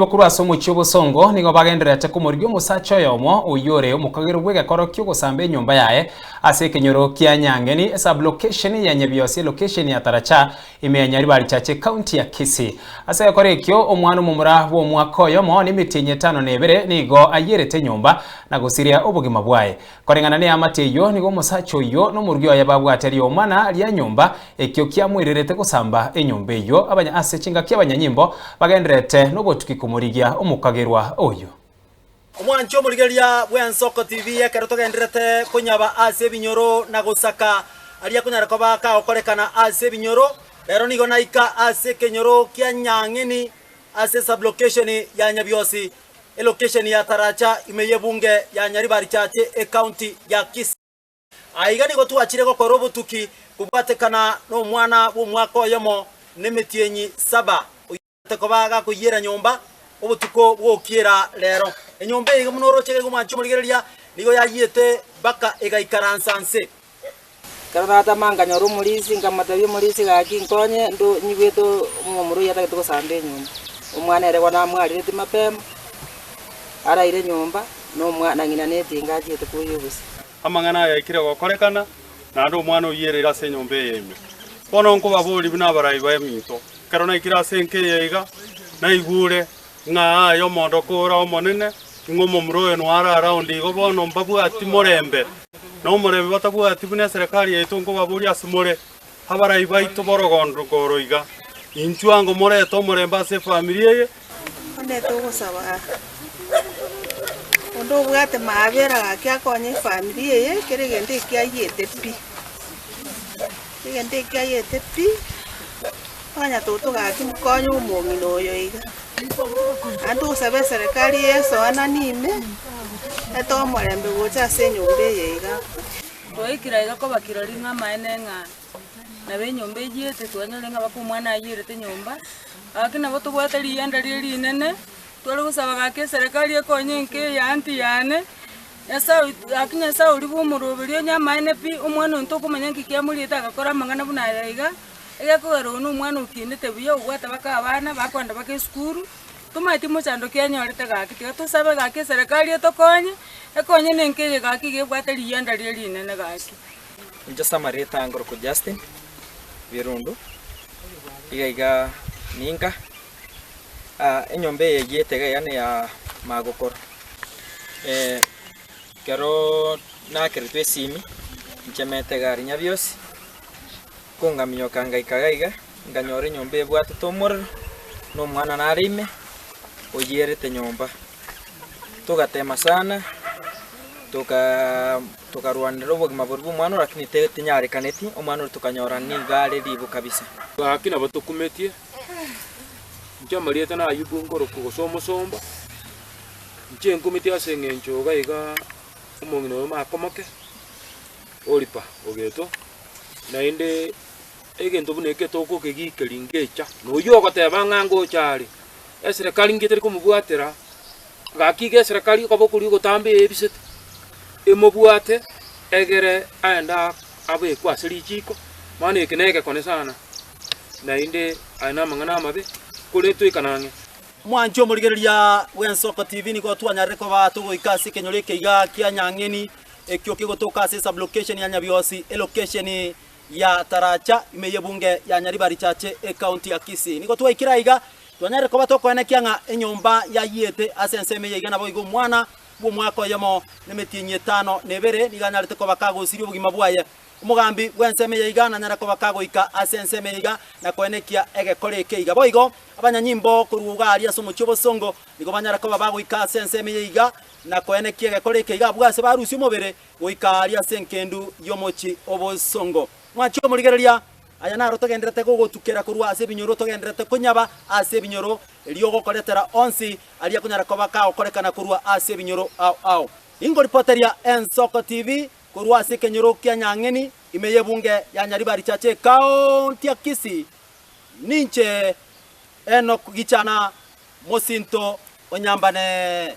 Bakuru asomo cy'obusongo nigo bagenderete kumuryo musacho yomo uyore umukagero gwegakoro cy'ugusambe nyumba yae ase kenyoro kya Nyangeni sub location ya Nyabyose location ya Taracha imenya ribari chache county ya Kisii ase yakore kyo omwana mumura bo mwako yomo ni mitinye 5 nigo ayerete nyumba na gusiria obugima bwaye korengana ne amateyo nigo musacho yo no muryo yababwateri omwana lya nyumba ekyo kya mwirerete gusamba enyumba yo abanya ase kinga ky'abanyanyimbo bagenderete no botuki murigia umukagerwa oyo omwancho murigeria bwensoko TV ekerotogenderete kunyaba ase binyoro na gusaka aria kunyara kobaka okorekana ase binyoro rero nigo naika ase kenyoro kya Nyangeni ase sub location ya Nyabyose location ya Taracha imeye bunge ya Nyaribari chache county ya Kisii aiga nigo tuachire gokora obutuki kubatekana no mwana bw'umwaka oyemo nemetienyi 7 tekobaga kuyira nyumba obutuko bwokiera lero enyombe iga munorochege gumancho murigereria nigo yayite baka igaikaransanse karata manga nyoru mulisi ngamatabi mulisi gaki nkonye ndo nyibeto mumuru yata to sambe nyumba umwana ere wana mwari ti mapema ara ire nyumba no mwana ngina neti ngaji to kuyubusi amangana yakire gokorekana na ndo mwana uyerera se nyombe yemi bono nko baburi bina barayi ba mito karona ikira senke yega na igure nga yo mondo kora omonene ngomo mroyo nwara around igo bono mbabu ati morembe no morembe batabu ati bune serikali yetu ngo baburi asimore habara ibaito borogondo koroiga inchuango more to moremba se familia ye onde to gusaba ondo bwate mabera gakya konye familia ye keregende kya yete pi kegende kya yete pi anya toto gaki mkonyo umongino yo iga andu sabe serikali yeso ananime eto morembe gocha senyumbe yega toikira iga ko bakirori nga maene nga na benyumbe yete twanyolenga bakumwana yirete nyumba akina boto bwatari yanda riri nene twale gusaba gake serikali ekonye nke ya anti yane yasa akinya sa uri bumurubirio nya maene pi umwana nto kumenya nkikia muri etagakora mangana buna iga ega kugaro no mwana ukindete biyo gwata baka abana bakwanda baka skuru tumati muchando kyanyorete gaki tusabe gaki serikali etokonye ekonye nenkeje gaki gebwatari yanda riri nene gaki nja samareta angoro ku Justin Birundu iga ninka enyombe yegete gane ya magokoro kero na keretwe simi nchemete gari Nyabyose kungamyo kanga ikagaiga nganyore nyombe bwatu tomor no mwana narime oyerete nyomba tugatema sana tukarwanira obugima burbu mwana lakini tinyare kaneti omwana tukanyora ni gare ribu kabisa akina batukumetie njamarieta na ayubu ngoro kugosomo somba nje nkumiti asenge njoga iga umongino makomoke olipa ogeto na inde egento buneke toko kegikelingecha no yoga tebanga chari serikali ngiteri kumubwatera gakige serikali kobokuri gotambe ebisete emobwate egere aenda abe kwasiri chiko mane keneke kone sana na inde aina mangana mabe kule tuikanange mwancho murigereria wensoko TV niko twanyare ko batu goikasi kenyore keiga kya Nyangeni ekyo kigotoka ase sub location ya Nyabyose location ya Taracha imeye bunge ya Nyaribari chache county ya Kisii niko twaikira iga twanyare ko batoko ene kyanga enyomba ya yete asenseme yiga nabo igo mwana bw'umwaka yemo nemetinye 5 niganyarete ko bakagosiri ubugima bwaye umugambi wenseme yiga na nyara ko bakagoika asenseme yiga na kwenekia egekore keiga boigo abanyanyimbo kuruga aria somo cyobosongo nigo banyara ko bagoika asenseme yiga na kwenekia egekore keiga bwase barusi umubere goika aria senkendu yomochi obosongo mwacho murigereria aya naro togenderete gogotukera kurwa ase binyoro togenderete kunyaba ase binyoro elio gokoretera onsi aria kunyara ko bakagokorekana kurwa ase binyoro au ingo reporteria Ensoko TV kurwa ase kenyoro kya Nyangeni imeye bunge ya Nyaribari chache county ya Kisii ninche Enoch Gichana Mosinto Onyambane.